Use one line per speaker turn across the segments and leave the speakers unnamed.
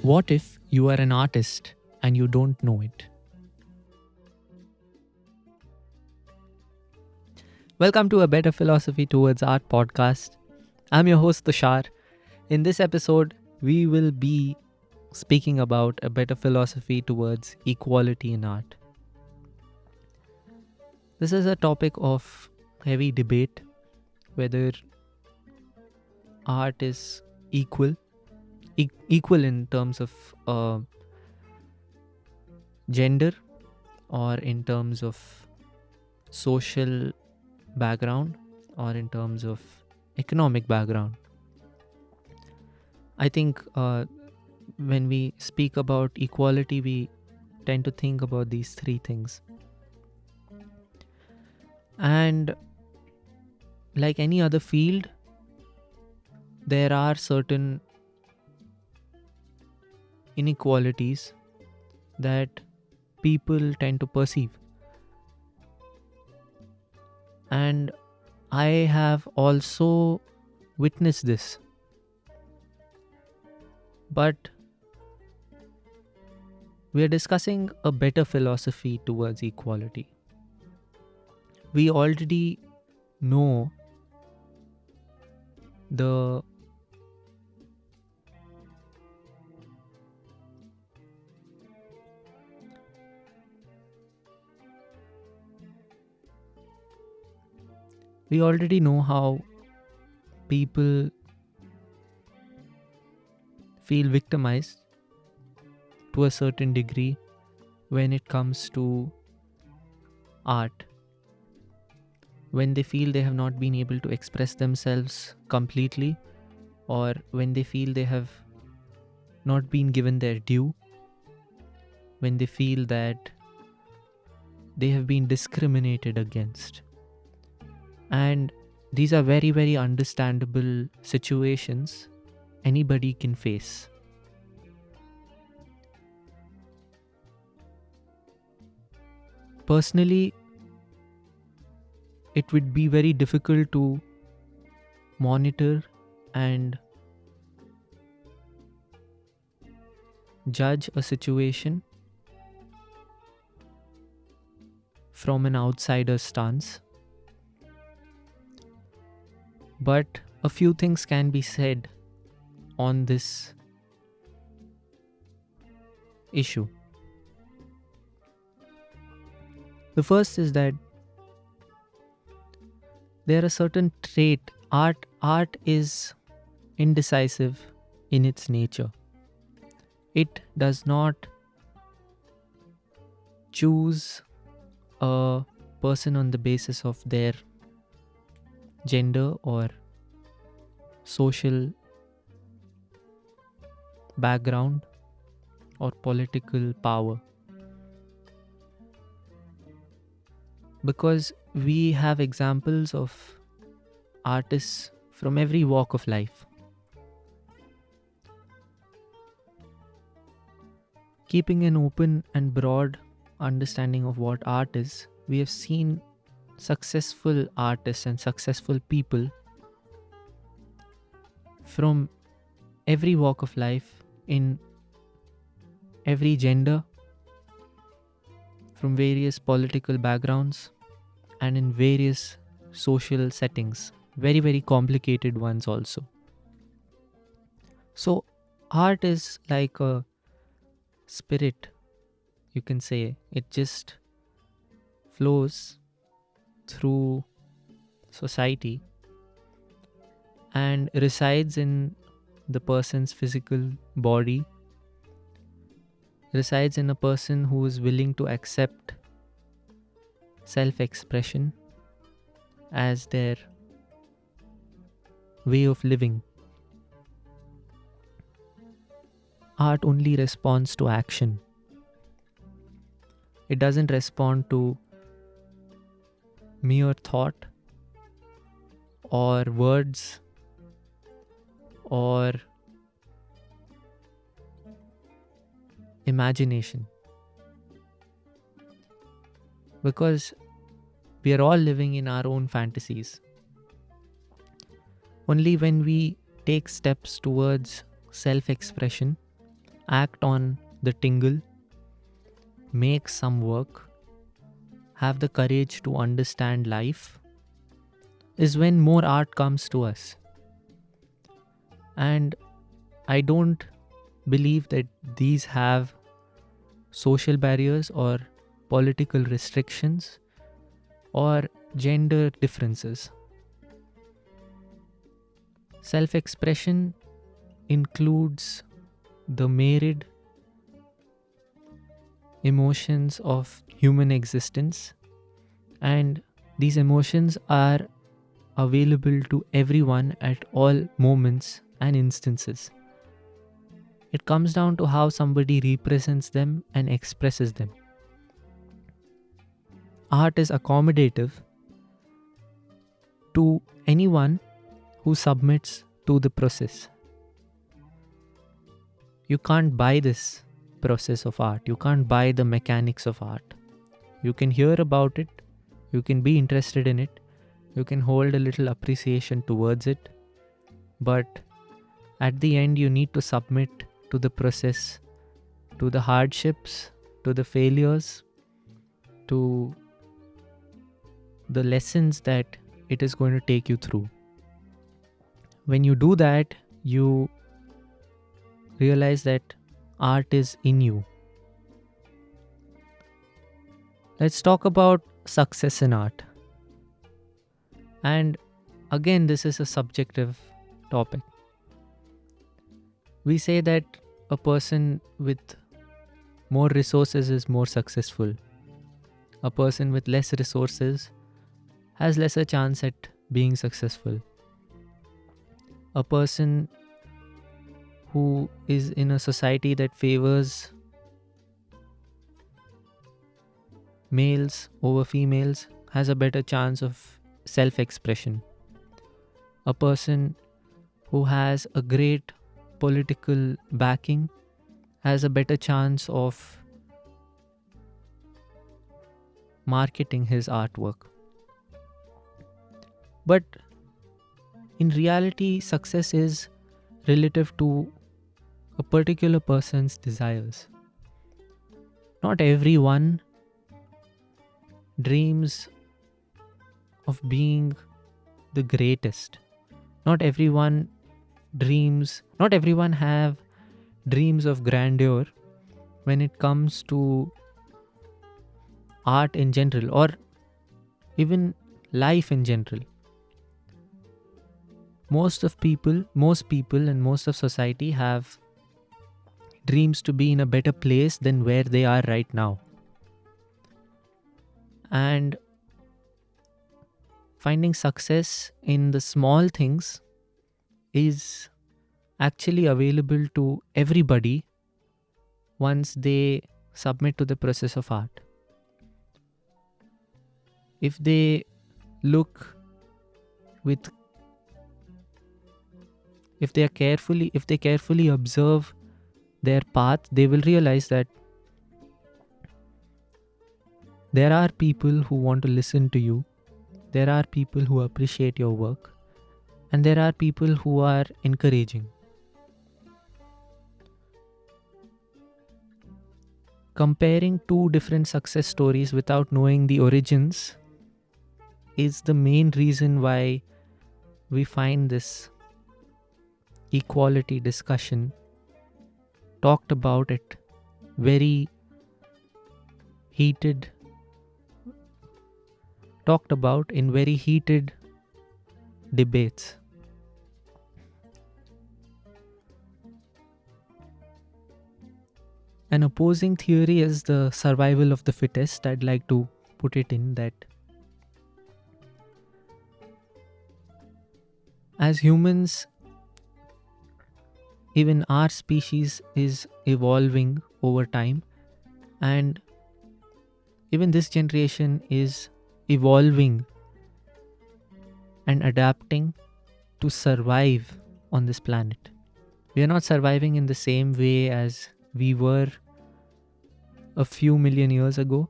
What if you are an artist and you don't know it? Welcome to a Better Philosophy Towards Art podcast. I'm your host, Tushar. In this episode, we will be speaking about a better philosophy towards equality in art. This is a topic of heavy debate whether art is equal in terms of gender or in terms of social background or in terms of economic background. I think when we speak about equality, we tend to think about these three things. And like any other field, there are certain inequalities that people tend to perceive. And I have also witnessed this. But we are discussing a better philosophy towards equality. We already know the how people feel victimized to a certain degree when it comes to art. When they feel they have not been able to express themselves completely, or when they feel they have not been given their due, when they feel that they have been discriminated against. And these are very, very understandable situations anybody can face. Personally, it would be very difficult to monitor and judge a situation from an outsider's stance. But a few things can be said on this issue. The first is that there are certain trait. Art is indecisive in its nature. It does not choose a person on the basis of their gender or social background or political power. Because we have examples of artists from every walk of life. Keeping an open and broad understanding of what art is, we have seen successful artists and successful people from every walk of life, in every gender, from various political backgrounds, and in various social settings, very, very complicated ones also. So, art is like a spirit, you can say. It just flows through society and resides in the person's physical body, resides in a person who is willing to accept self-expression as their way of living. Art only responds to action. It doesn't respond to mere thought or words or imagination. Because we are all living in our own fantasies. Only when we take steps towards self-expression act on the tingle, make some work, have the courage to understand life, is when more art comes to us. And I don't believe that these have social barriers or political restrictions or gender differences. Self expression includes the myriad emotions of human existence, and these emotions are available to everyone at all moments and instances. It comes down to how somebody represents them and expresses them. Art is accommodative to anyone who submits to the process. You can't buy this process of art. You can't buy the mechanics of art. You can hear about it. You can be interested in it. You can hold a little appreciation towards it. But at the end, you need to submit to the process, to the hardships, to the failures, to the lessons that it is going to take you through. When you do that, you realize that art is in you. Let's talk about success in art. And again, this is a subjective topic. We say that a person with more resources is more successful. A person with less resources has lesser chance at being successful. A person who is in a society that favors males over females has a better chance of self-expression. A person who has a great political backing has a better chance of marketing his artwork. But in reality, success is relative to a particular person's desires. Not everyone dreams of being the greatest. Not everyone have dreams of grandeur when it comes to art in general or even life in general. Most people and most of society have dreams to be in a better place than where they are right now. And finding success in the small things is actually available to everybody once they submit to the process of art. If they look with if they carefully observe their path, they will realize that there are people who want to listen to you, there are people who appreciate your work, and there are people who are encouraging. Comparing two different success stories without knowing the origins is the main reason why we find this equality discussion talked about at very heated debates. An opposing theory is the survival of the fittest. I'd like to put it in that as humans, even our species is evolving over time, and even this generation is evolving and adapting to survive on this planet. We are not surviving in the same way as we were a few million years ago,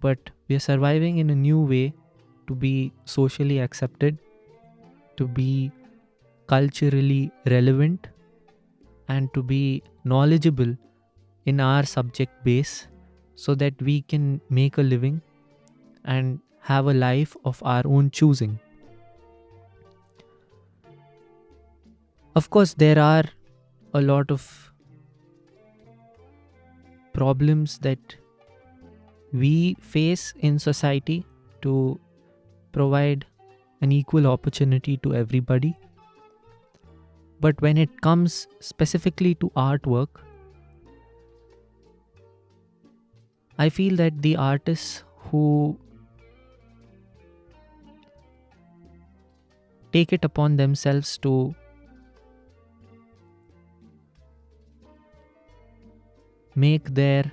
but we are surviving in a new way to be socially accepted, to be culturally relevant, and to be knowledgeable in our subject base so that we can make a living and have a life of our own choosing. Of course, there are a lot of problems that we face in society to provide an equal opportunity to everybody. But when it comes specifically to artwork, I feel that the artists who take it upon themselves to make their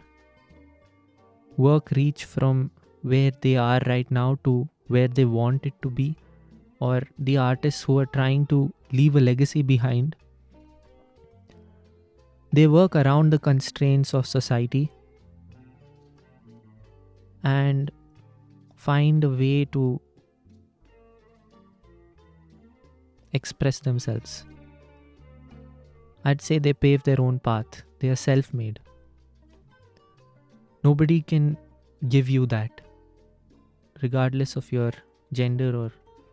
work reach from where they are right now to where they want it to be, or the artists who are trying to leave a legacy behind, they work around the constraints of society and find a way to express themselves. I'd say they pave their own path. They are self-made. Nobody can give you that, regardless of your gender or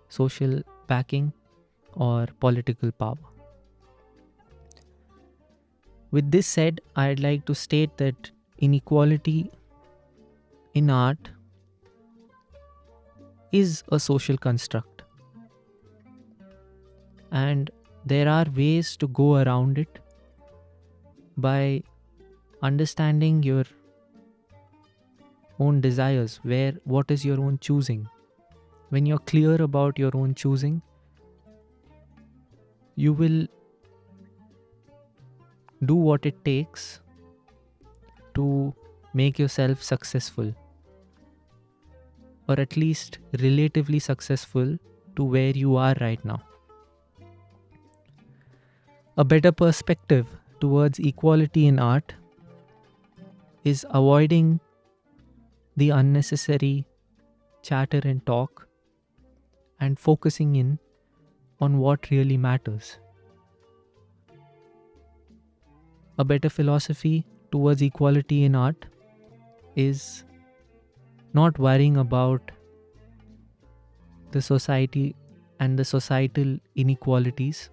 social backing or political power. With this said, I'd like to state that inequality in art is a social construct, and there are ways to go around it by understanding your own desires, what is your own choosing. When you're clear about your own choosing, you will do what it takes to make yourself successful, or at least relatively successful to where you are right now. A better perspective towards equality in art is avoiding the unnecessary chatter and talk and focusing in on what really matters. A better philosophy towards equality in art is not worrying about the society and the societal inequalities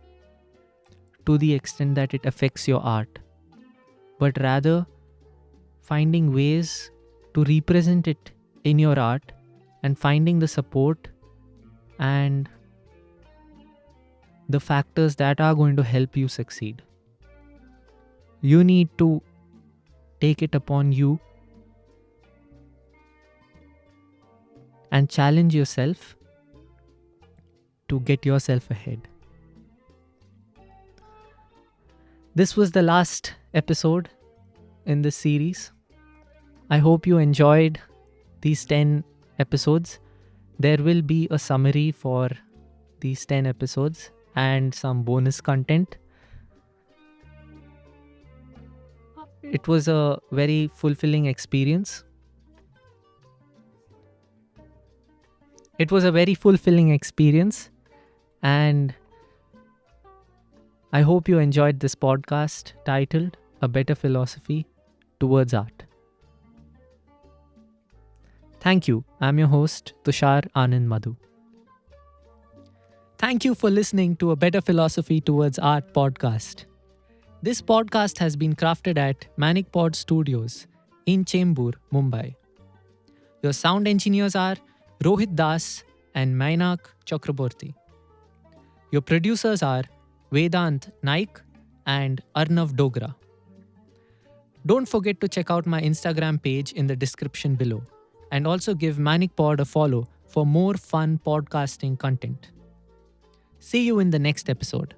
to the extent that it affects your art, but rather finding ways to represent it in your art and finding the support and the factors that are going to help you succeed. You need to take it upon you and challenge yourself to get yourself ahead. This was the last episode in this series. I hope you enjoyed these 10 episodes. There will be a summary for these 10 episodes and some bonus content. It was a very fulfilling experience. And I hope you enjoyed this podcast titled A Better Philosophy Towards Art. Thank you. I'm your host, Tushaar Anand Madhu. Thank you for listening to A Better Philosophy Towards Art podcast. This podcast has been crafted at Manic Pod Studios in Chembur, Mumbai. Your sound engineers are Rohit Das and Mainak Chakraborty. Your producers are Vedant Naik and Arnav Dogra. Don't forget to check out my Instagram page in the description below, and also give Manic Pod a follow for more fun podcasting content. See you in the next episode.